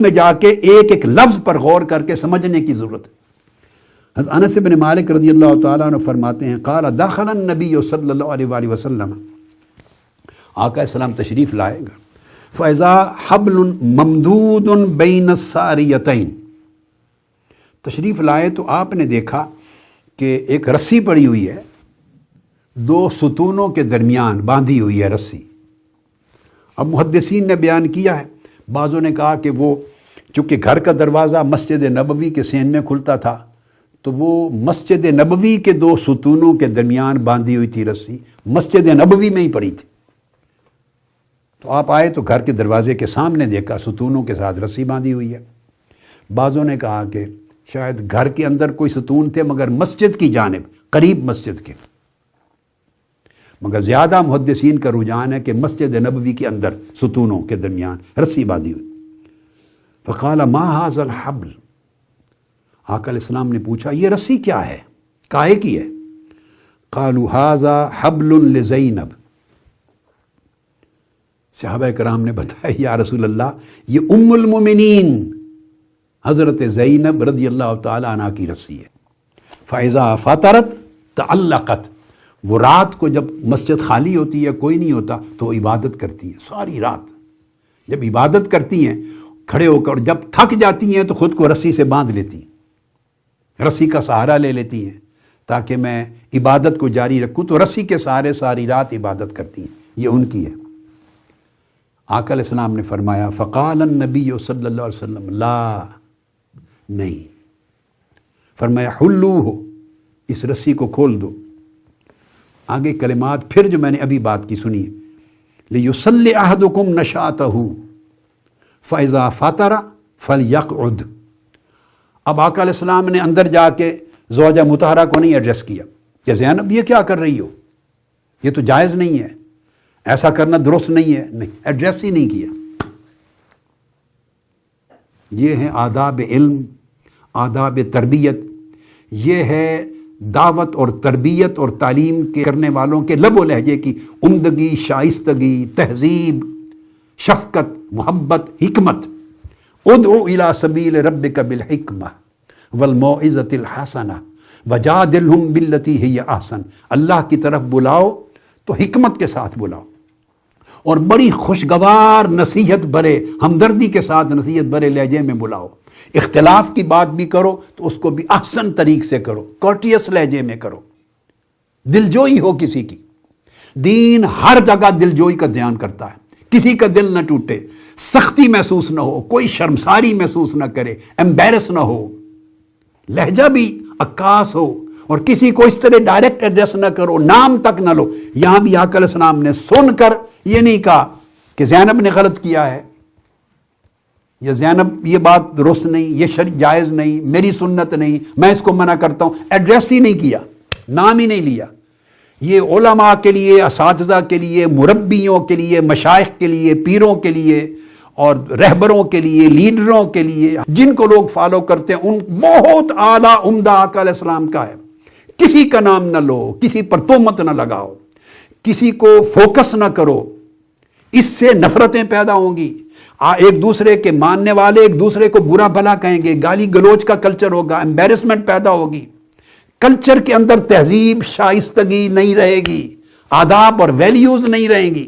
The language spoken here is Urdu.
میں جا کے ایک ایک لفظ پر غور کر کے سمجھنے کی ضرورت ہے۔ حضرت انس بن مالک رضی اللہ تعالیٰ عنہ فرماتے ہیں قال دخل النبی صلی اللہ علیہ وآلہ وسلم، آقا السلام تشریف لائے گا، فَإِذَا حَبْلٌ مَمْدُودٌ بَيْنَ السَّارِيَتَيْن، تشریف لائے تو آپ نے دیکھا کہ ایک رسی پڑی ہوئی ہے، دو ستونوں کے درمیان باندھی ہوئی ہے رسی۔ اب محدثین نے بیان کیا ہے، بعضوں نے کہا کہ وہ چونکہ گھر کا دروازہ مسجد نبوی کے سین میں کھلتا تھا تو وہ مسجد نبوی کے دو ستونوں کے درمیان باندھی ہوئی تھی رسی، مسجد نبوی میں ہی پڑی تھی۔ تو آپ آئے تو گھر کے دروازے کے سامنے دیکھا ستونوں کے ساتھ رسی باندھی ہوئی ہے۔ بعضوں نے کہا کہ شاید گھر کے اندر کوئی ستون تھے مگر مسجد کی جانب، قریب مسجد کے، مگر زیادہ محدثین کا رجحان ہے کہ مسجد نبوی کے اندر ستونوں کے درمیان رسی باندھی ہوئی۔ فقال ما هذا الحبل، آقا علیہ السلام نے پوچھا یہ رسی کیا ہے، کاہے کی ہے؟ قالوا هذا حبل لزینب، صحابہ کرام نے بتایا یا رسول اللہ یہ ام المومنین حضرت زینب رضی اللہ تعالی عنہ کی رسی ہے۔ فَإِذَا فَطَرَتْ تَعَلَّقَتْ، وہ رات کو جب مسجد خالی ہوتی ہے کوئی نہیں ہوتا تو وہ عبادت کرتی ہیں ساری رات، جب عبادت کرتی ہیں کھڑے ہو کر، جب تھک جاتی ہیں تو خود کو رسی سے باندھ لیتی ہیں، رسی کا سہارا لے لیتی ہیں تاکہ میں عبادت کو جاری رکھوں، تو رسی کے سہارے ساری رات عبادت کرتی ہیں، یہ ان کی ہے۔ آقا علیہ السلام نے فرمایا فقال النبی صلی اللہ علیہ وسلم لا، نہیں، فرمایا حلوہ، اس رسی کو کھول دو۔ آگے کلمات پھر جو میں نے ابھی بات کی سنی، لِيُصَلِّ أَحَدُكُمْ نَشَاطَهُ فَإِذَا فَطَرَ فَلْيَقْعُدْ۔ اب آقا علیہ السلام نے اندر جا کے زوجہ مطہرہ کو نہیں ایڈریس کیا کہ زینب یہ کیا کر رہی ہو، یہ تو جائز نہیں ہے، ایسا کرنا درست نہیں ہے، نہیں، ایڈریس ہی نہیں کیا۔ یہ ہیں آداب علم، آداب تربیت، یہ ہے دعوت اور تربیت اور تعلیم کے کرنے والوں کے لب و لہجے کی عمدگی، شائستگی، تہذیب، شفقت، محبت، حکمت۔ ادعو الی سبیل ربک بالحکمہ والموعظۃ الحسنہ وجادلہم باللتی ہی احسن، اللہ کی طرف بلاؤ تو حکمت کے ساتھ بلاؤ اور بڑی خوشگوار نصیحت برے، ہمدردی کے ساتھ نصیحت برے لہجے میں بلاؤ۔ اختلاف کی بات بھی کرو تو اس کو بھی احسن طریق سے کرو، کورٹیس لہجے میں کرو، دلجوئی ہو کسی کی۔ دین ہر جگہ دلجوئی کا دھیان کرتا ہے، کسی کا دل نہ ٹوٹے، سختی محسوس نہ ہو، کوئی شرمساری محسوس نہ کرے، ایمبیرس نہ ہو، لہجہ بھی عکاس ہو، اور کسی کو اس طرح ڈائریکٹ ایڈریس نہ کرو، نام تک نہ لو۔ یہاں بھی آقا علیہ السلام نے سن کر یہ نہیں کہا کہ زینب نے غلط کیا ہے، یا زینب یہ بات درست نہیں، یہ جائز نہیں، میری سنت نہیں، میں اس کو منع کرتا ہوں، ایڈریس ہی نہیں کیا، نام ہی نہیں لیا۔ یہ علماء کے لیے، اساتذہ کے لیے، مربیوں کے لیے، مشائخ کے لیے، پیروں کے لیے اور رہبروں کے لیے، لیڈروں کے لیے، جن کو لوگ فالو کرتے ہیں، ان بہت اعلیٰ عمدہ آقا علیہ السلام کا ہے۔ کسی کا نام نہ لو، کسی پر تہمت نہ لگاؤ، کسی کو فوکس نہ کرو، اس سے نفرتیں پیدا ہوں گی، ایک دوسرے کے ماننے والے ایک دوسرے کو برا بھلا کہیں گے، گالی گلوچ کا کلچر ہوگا، ایمبیرسمنٹ پیدا ہوگی، کلچر کے اندر تہذیب، شائستگی نہیں رہے گی، آداب اور ویلیوز نہیں رہیں گی۔